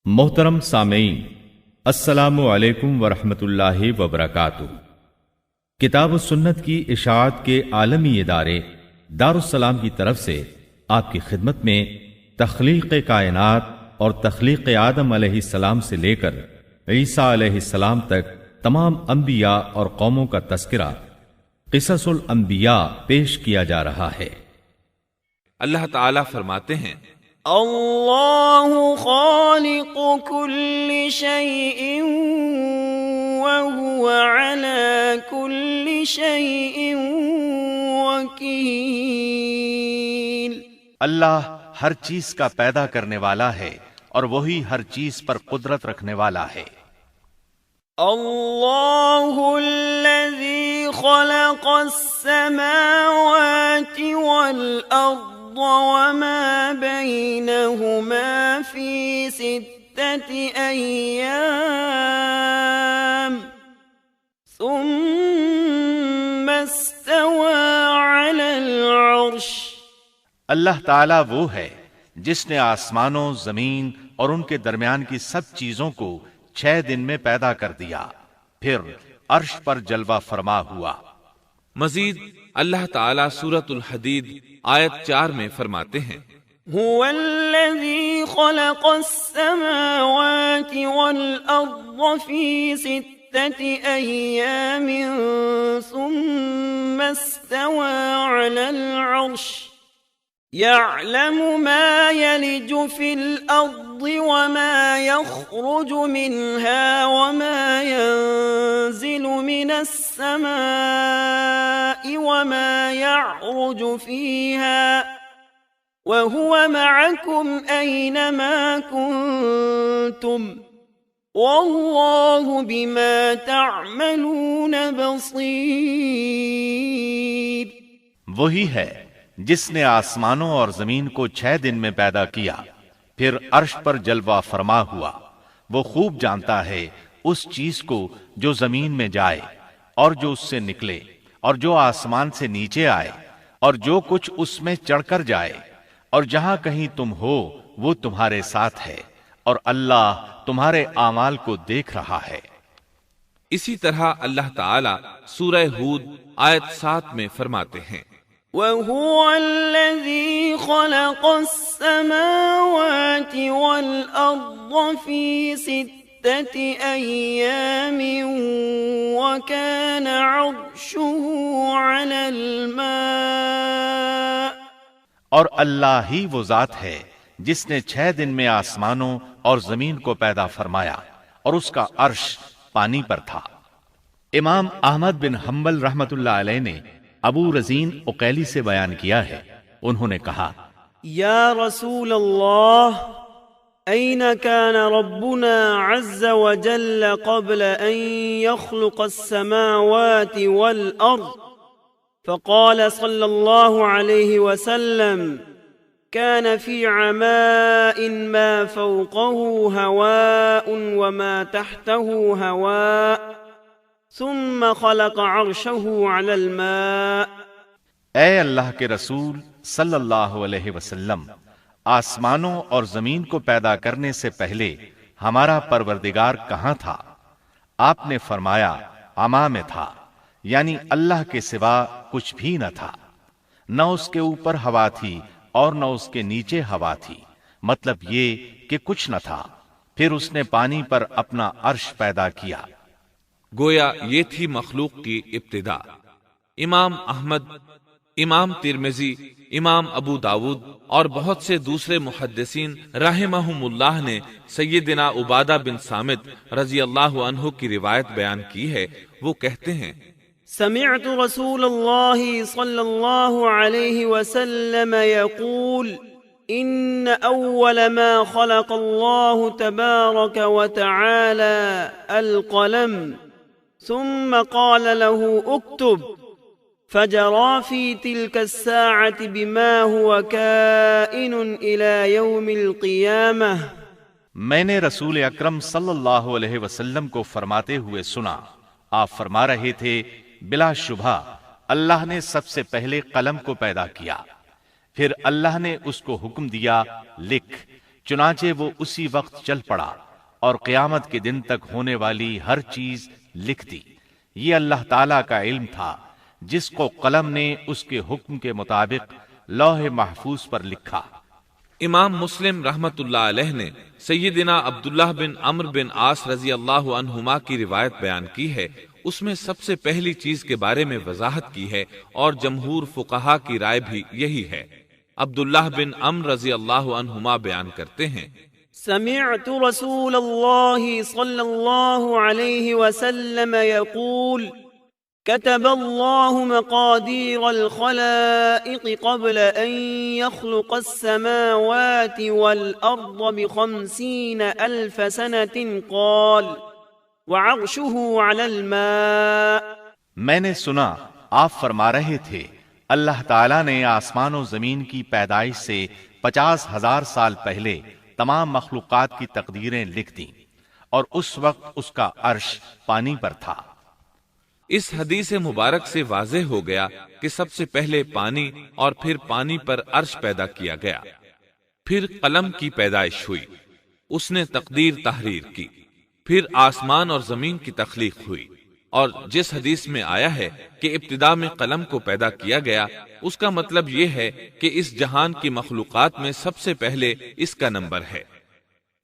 محترم سامعین، السلام علیکم ورحمۃ اللہ وبرکاتہ۔ کتاب و سنت کی اشاعت کے عالمی ادارے دارالسلام کی طرف سے آپ کی خدمت میں تخلیق کائنات اور تخلیق آدم علیہ السلام سے لے کر عیسیٰ علیہ السلام تک تمام انبیاء اور قوموں کا تذکرہ قصص الانبیاء پیش کیا جا رہا ہے۔ اللہ تعالیٰ فرماتے ہیں، اللہ خالق کل شیء وہو علی کل شیء وکیل۔ اللہ ہر چیز کا پیدا کرنے والا ہے اور وہی ہر چیز پر قدرت رکھنے والا ہے۔ اللہ الذی خلق السماوات والارض وما بينهما في 6 أيام ثم استوى على العرش۔ اللہ تعالیٰ وہ ہے جس نے آسمانوں، زمین اور ان کے درمیان کی سب چیزوں کو 6 دن میں پیدا کر دیا، پھر عرش پر جلوہ فرما ہوا۔ مزید اللہ تعالیٰ سورۃ الحدید آیت 4 میں فرماتے ہیں، هو الذي خلق السماوات والأرض في 6 أيام ثم استوى على العرش يعلم ما يلج في الأرض وما يخرج منها وما ينزل من السماء وما يعرج فيها وهو معكم أينما كنتم والله بما تعملون بصير۔ وہی ہے جس نے آسمانوں اور زمین کو 6 دن میں پیدا کیا، پھر عرش پر جلوہ فرما ہوا۔ وہ خوب جانتا ہے اس چیز کو جو زمین میں جائے اور جو اس سے نکلے، اور جو آسمان سے نیچے آئے، اور جو کچھ اس میں چڑھ کر جائے، اور جہاں کہیں تم ہو وہ تمہارے ساتھ ہے، اور اللہ تمہارے اعمال کو دیکھ رہا ہے۔ اسی طرح اللہ تعالیٰ سورہ ہود آیت 7 میں فرماتے ہیں، وَهُوَ الَّذِي خَلَقَ السَّمَاوَاتِ وَالْأَرْضَ فِي 6 أَيَّامٍ وَكَانَ عَرْشُهُ عَلَى الْمَاءِ۔ اور اللہ ہی وہ ذات ہے جس نے 6 دن میں آسمانوں اور زمین کو پیدا فرمایا، اور اس کا عرش پانی پر تھا۔ امام احمد بن حنبل رحمت اللہ علیہ نے ابو رزین عقیلی سے بیان کیا ہے، انہوں نے کہا، یا رسول اللہ، أين كان ربنا عز وجل قبل أن يخلق السماوات والأرض؟ فقال صلى الله عليه وسلم، كان في عماء ما فوقه هواء وما تحته هواء ثم خلق عرشه على الماء۔ اے اللہ کے رسول صلی اللہ علیہ وسلم، آسمانوں اور زمین کو پیدا کرنے سے پہلے ہمارا پروردگار کہاں تھا؟ آپ نے فرمایا عما میں تھا، یعنی اللہ کے سوا کچھ بھی نہ تھا، نہ اس کے اوپر ہوا تھی اور نہ اس کے نیچے ہوا تھی، مطلب یہ کہ کچھ نہ تھا، پھر اس نے پانی پر اپنا عرش پیدا کیا۔ گویا یہ تھی مخلوق کی ابتدا۔ امام احمد، امام ترمذی، امام ابو داود اور بہت سے دوسرے محدثین رحمہم اللہ نے سیدنا عبادہ بن صامت رضی اللہ عنہ کی روایت بیان کی ہے۔ وہ کہتے ہیں، سمعت رسول اللہ صلی اللہ علیہ وسلم يقول ان اول ما خلق اللہ تبارک وتعالی القلم ثم قال له اكتب فجرى في تلك الساعة بما هو كائن إلى يوم القيامة۔ میں نے رسول اکرم صلی اللہ علیہ وسلم کو فرماتے ہوئے سنا، آپ فرما رہے تھے، بلا شبہ اللہ نے سب سے پہلے قلم کو پیدا کیا، پھر اللہ نے اس کو حکم دیا، لکھ، چنانچہ وہ اسی وقت چل پڑا اور قیامت کے دن تک ہونے والی ہر چیز لکھ دی۔ یہ اللہ تعالیٰ کا علم تھا جس کو قلم نے اس کے حکم کے مطابق لوح محفوظ پر لکھا۔ امام مسلم رحمت اللہ علیہ نے سیدنا عبداللہ بن عمرو بن عاص رضی اللہ عنہما کی روایت بیان کی ہے، اس میں سب سے پہلی چیز کے بارے میں وضاحت کی ہے اور جمہور فقہا کی رائے بھی یہی ہے۔ عبداللہ بن عمرو رضی اللہ عنہما بیان کرتے ہیں، سمعت رسول اللہ صلی اللہ علیہ وسلم یقول كتب الله مقادير الخلائق قبل أن يخلق السماوات والأرض ب50,000 سنة قال وعرشه على الماء۔ میں نے سنا آپ فرما رہے تھے اللہ تعالیٰ نے آسمان و زمین کی پیدائش سے 50,000 سال پہلے تمام مخلوقات کی تقدیریں لکھ دیں اور اس وقت اس کا عرش پانی پر تھا۔ اس حدیث مبارک سے واضح ہو گیا کہ سب سے پہلے پانی اور پھر پانی پر عرش پیدا کیا گیا، پھر قلم کی پیدائش ہوئی، اس نے تقدیر تحریر کی، پھر آسمان اور زمین کی تخلیق ہوئی، اور جس حدیث میں آیا ہے کہ ابتدا میں قلم کو پیدا کیا گیا، اس کا مطلب یہ ہے کہ اس جہان کی مخلوقات میں سب سے پہلے اس کا نمبر ہے،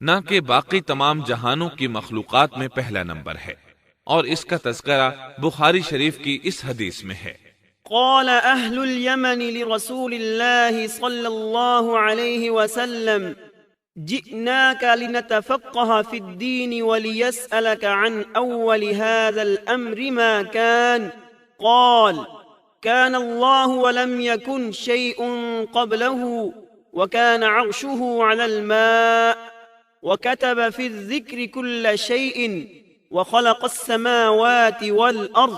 نہ کہ باقی تمام جہانوں کی مخلوقات میں پہلا نمبر ہے، اور اس کا تذکرہ بخاری شریف کی اس حدیث میں ہے۔ قال أهل اليمن لرسول الله صلى الله عليه وسلم جئناك لنتفقه في الدين وليسألك عن أول هذا الأمر ما كان قال كان الله ولم يكن شيء قبله وكان عرشه على الماء وكتب في الذكر كل شيء وخلق السماوات والارض۔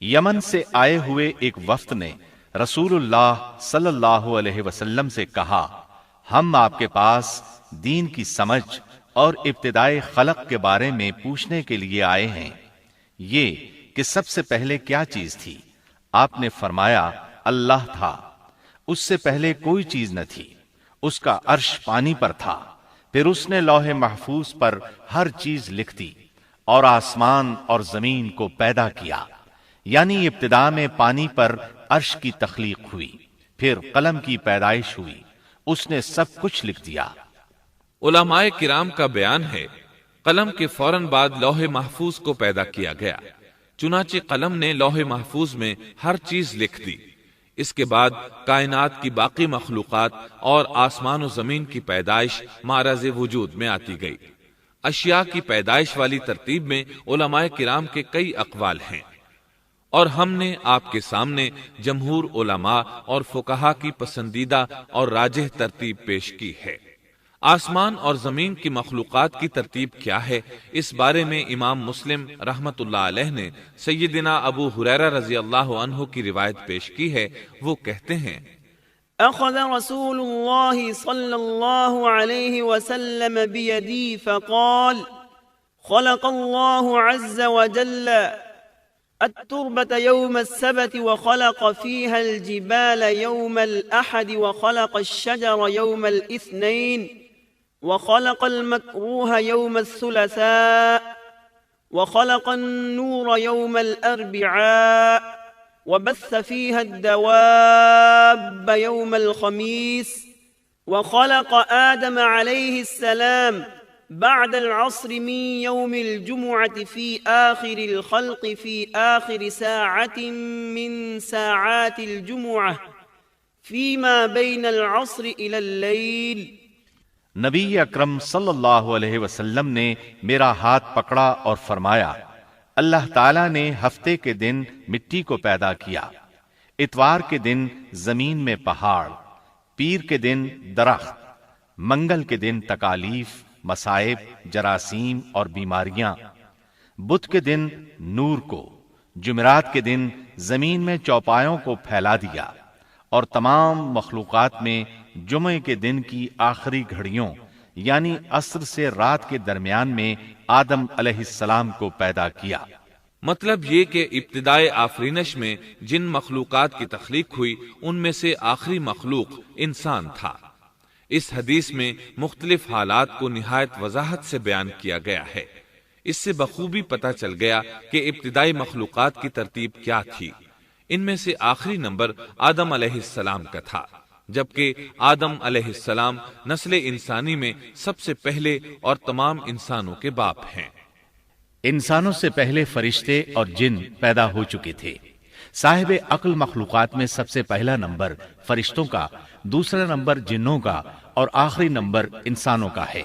یمن سے آئے ہوئے ایک وفد نے رسول اللہ صلی اللہ علیہ وسلم سے کہا، ہم آپ کے پاس دین کی سمجھ اور ابتدائی خلق کے بارے میں پوچھنے کے لیے آئے ہیں، یہ کہ سب سے پہلے کیا چیز تھی؟ آپ نے فرمایا اللہ تھا، اس سے پہلے کوئی چیز نہ تھی، اس کا عرش پانی پر تھا، پھر اس نے لوح محفوظ پر ہر چیز لکھ دی اور آسمان اور زمین کو پیدا کیا، یعنی ابتدا میں پانی پر عرش کی تخلیق ہوئی، پھر قلم کی پیدائش ہوئی، اس نے سب کچھ لکھ دیا۔ علماء کرام کا بیان ہے، قلم کے فوراً بعد لوح محفوظ کو پیدا کیا گیا، چنانچہ قلم نے لوح محفوظ میں ہر چیز لکھ دی۔ اس کے بعد کائنات کی باقی مخلوقات اور آسمان و زمین کی پیدائش معرض وجود میں آتی گئی۔ اشیاء کی پیدائش والی ترتیب میں علماء کرام کے کئی اقوال ہیں، اور ہم نے آپ کے سامنے جمہور علماء اور فقہا کی پسندیدہ اور راجح ترتیب پیش کی ہے۔ آسمان اور زمین کی مخلوقات کی ترتیب کیا ہے، اس بارے میں امام مسلم رحمت اللہ علیہ نے سیدنا ابو ہریرہ رضی اللہ عنہ کی روایت پیش کی ہے۔ وہ کہتے ہیں، أخذ رسول الله صلى الله عليه وسلم بيدي فقال خلق الله عز وجل التربة يوم السبت وخلق فيها الجبال يوم الأحد وخلق الشجر يوم الاثنين وخلق المكروه يوم الثلاثاء وخلق النور يوم الأربعاء وبث فيها الدواب يوم الخميس وخلق آدم عليه السلام بعد العصر من يوم الجمعة في آخر الخلق في آخر ساعة من ساعات الجمعة فيما بين العصر إلى الليل۔ نبی اکرم صلی اللہ علیہ وسلم نے میرا ہاتھ پکڑا اور فرمایا، اللہ تعالیٰ نے ہفتے کے دن مٹی کو پیدا کیا، اتوار کے دن زمین میں پہاڑ، پیر کے دن درخت، منگل کے دن تکالیف، مصائب، جراثیم اور بیماریاں، بدھ کے دن نور کو، جمعرات کے دن زمین میں چوپایوں کو پھیلا دیا، اور تمام مخلوقات میں جمعے کے دن کی آخری گھڑیوں یعنی عصر سے رات کے درمیان میں آدم علیہ السلام کو پیدا کیا۔ مطلب یہ کہ ابتدائے آفرینش میں جن مخلوقات کی تخلیق ہوئی ان میں سے آخری مخلوق انسان تھا۔ اس حدیث میں مختلف حالات کو نہایت وضاحت سے بیان کیا گیا ہے۔ اس سے بخوبی پتہ چل گیا کہ ابتدائی مخلوقات کی ترتیب کیا تھی۔ ان میں سے آخری نمبر آدم علیہ السلام کا تھا، جبکہ آدم علیہ السلام نسل انسانی میں سب سے پہلے اور تمام انسانوں کے باپ ہیں۔ انسانوں سے پہلے فرشتے اور جن پیدا ہو چکے تھے۔ صاحب عقل مخلوقات میں سب سے پہلا نمبر فرشتوں کا، دوسرا نمبر جنوں کا اور آخری نمبر انسانوں کا ہے۔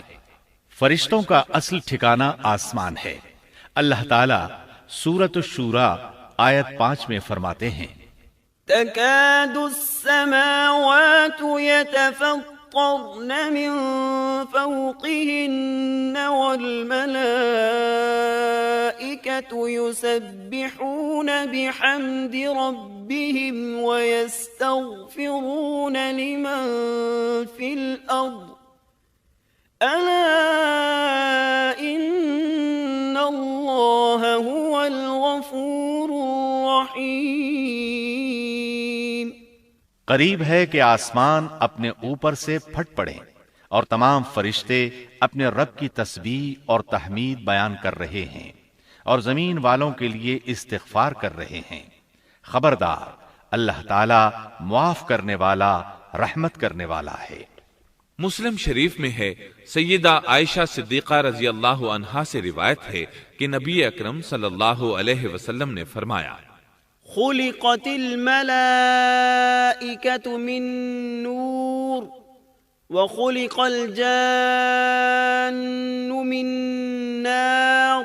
فرشتوں کا اصل ٹھکانہ آسمان ہے۔ اللہ تعالی سورۃ الشورى آیت 5 میں فرماتے ہیں، تكاد السماوات يتفطرن من فوقهن والملائكة يسبحون بحمد ربهم ويستغفرون لمن في الأرض ألا إن الله هو الغفور الرحيم۔ قریب ہے کہ آسمان اپنے اوپر سے پھٹ پڑے اور تمام فرشتے اپنے رب کی تسبیح اور تحمید بیان کر رہے ہیں اور زمین والوں کے لیے استغفار کر رہے ہیں۔ خبردار، اللہ تعالی معاف کرنے والا، رحمت کرنے والا ہے۔ مسلم شریف میں ہے، سیدہ عائشہ صدیقہ رضی اللہ عنہا سے روایت ہے کہ نبی اکرم صلی اللہ علیہ وسلم نے فرمایا، خلقت الملائكة من نور وخلق الجان من نار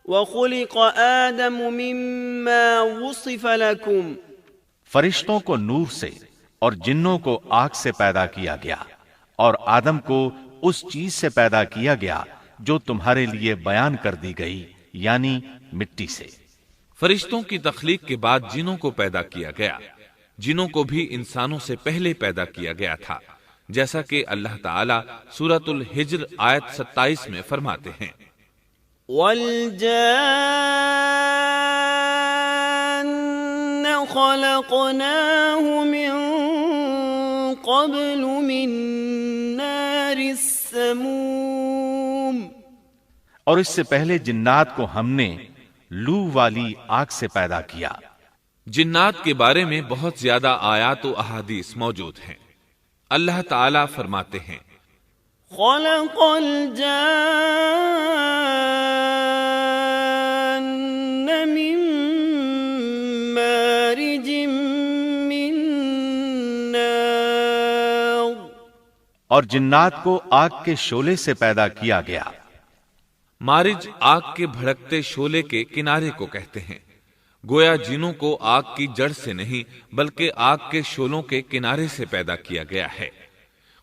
وخلق آدم مما وصف لكم۔ فرشتوں کو نور سے اور جنوں کو آگ سے پیدا کیا گیا اور آدم کو اس چیز سے پیدا کیا گیا جو تمہارے لیے بیان کر دی گئی، یعنی مٹی سے۔ فرشتوں کی تخلیق کے بعد جنوں کو پیدا کیا گیا۔ جنوں کو بھی انسانوں سے پہلے پیدا کیا گیا تھا، جیسا کہ اللہ تعالیٰ سورۃ الحجر آیت 27 میں فرماتے ہیں، وَالْجَانَّ خَلَقْنَاهُ مِن قَبْلُ مِن نَّارِ السَّمُومِ۔ اور اس سے پہلے جنات کو ہم نے لو والی آگ سے پیدا کیا۔ جنات کے بارے میں بہت زیادہ آیات و احادیث موجود ہیں۔ اللہ تعالیٰ فرماتے ہیں، خلق الجان من مارج من نار۔ اور جنات کو آگ کے شعلے سے پیدا کیا گیا۔ مارج آگ کے بھڑکتے شعلے کے کنارے کو کہتے ہیں۔ گویا جنوں کو آگ کی جڑ سے نہیں بلکہ آگ کے شعلوں کے کنارے سے پیدا کیا گیا ہے۔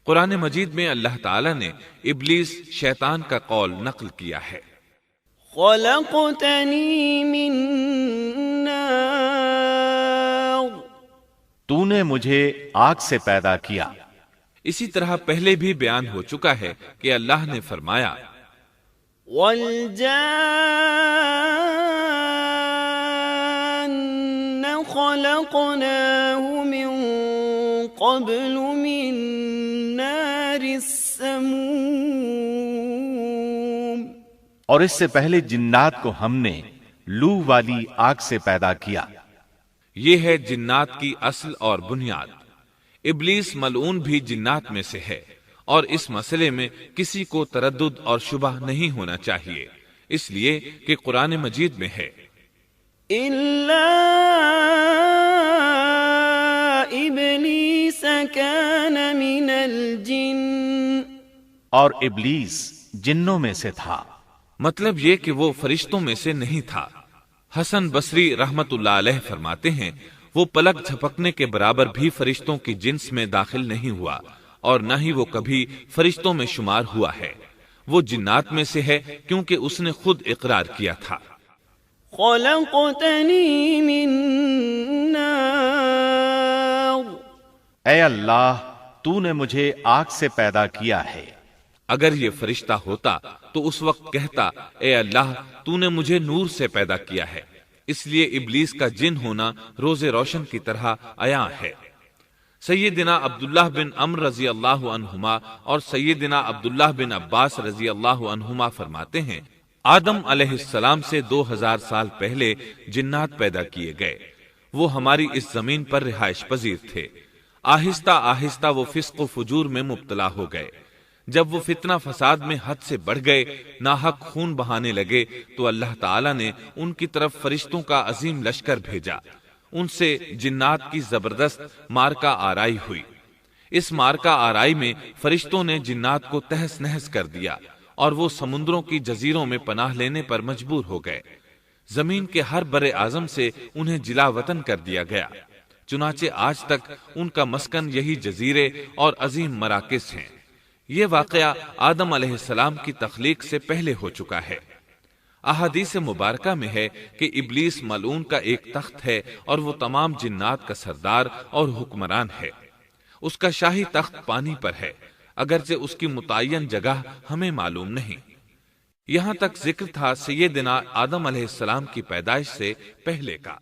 قرآن مجید میں اللہ تعالیٰ نے ابلیس شیطان کا قول نقل کیا ہے، خلقتنی من نار۔ تو نے مجھے آگ سے پیدا کیا۔ اسی طرح پہلے بھی بیان ہو چکا ہے کہ اللہ نے فرمایا، والجان خلقناه من قبل من نار السموم۔ اور اس سے پہلے جنات کو ہم نے لو والی آگ سے پیدا کیا۔ یہ ہے جنات کی اصل اور بنیاد۔ ابلیس ملعون بھی جنات میں سے ہے، اور اس مسئلے میں کسی کو تردد اور شبہ نہیں ہونا چاہیے، اس لیے کہ قرآن مجید میں ہے، إِلَّا إِبْلِيسَ كَانَ مِنَ الْجِنِّ۔ اور ابلیس جنوں میں سے تھا۔ مطلب یہ کہ وہ فرشتوں میں سے نہیں تھا۔ حسن بصری رحمت اللہ علیہ فرماتے ہیں، وہ پلک جھپکنے کے برابر بھی فرشتوں کی جنس میں داخل نہیں ہوا، اور نہ ہی وہ کبھی فرشتوں میں شمار ہوا ہے۔ وہ جنات میں سے ہے کیونکہ اس نے خود اقرار کیا تھا، خلقتنی من نار۔ اے اللہ، تو نے مجھے آگ سے پیدا کیا ہے۔ اگر یہ فرشتہ ہوتا تو اس وقت کہتا، اے اللہ، تو نے مجھے نور سے پیدا کیا ہے۔ اس لیے ابلیس کا جن ہونا روز روشن کی طرح عیاں ہے۔ سیدنا عبداللہ بن عمر رضی اللہ عنہما اور سیدنا عبداللہ بن عباس رضی اللہ عنہما فرماتے ہیں، آدم علیہ السلام سے 2000 سال پہلے جنات پیدا کیے گئے۔ وہ ہماری اس زمین پر رہائش پذیر تھے۔ آہستہ آہستہ وہ فسق و فجور میں مبتلا ہو گئے۔ جب وہ فتنہ فساد میں حد سے بڑھ گئے، ناحق خون بہانے لگے، تو اللہ تعالی نے ان کی طرف فرشتوں کا عظیم لشکر بھیجا۔ ان سے جنات کی زبردست مارکہ آرائی ہوئی۔ اس مارکہ آرائی میں فرشتوں نے جنات کو تہس نہس کر دیا اور وہ سمندروں کی جزیروں میں پناہ لینے پر مجبور ہو گئے۔ زمین کے ہر بر اعظم سے انہیں جلا وطن کر دیا گیا، چنانچہ آج تک ان کا مسکن یہی جزیرے اور عظیم مراکز ہیں۔ یہ واقعہ آدم علیہ السلام کی تخلیق سے پہلے ہو چکا ہے۔ احادیث مبارکہ میں ہے کہ ابلیس ملعون کا ایک تخت ہے اور وہ تمام جنات کا سردار اور حکمران ہے۔ اس کا شاہی تخت پانی پر ہے، اگرچہ اس کی متعین جگہ ہمیں معلوم نہیں۔ یہاں تک ذکر تھا سیدنا آدم علیہ السلام کی پیدائش سے پہلے کا۔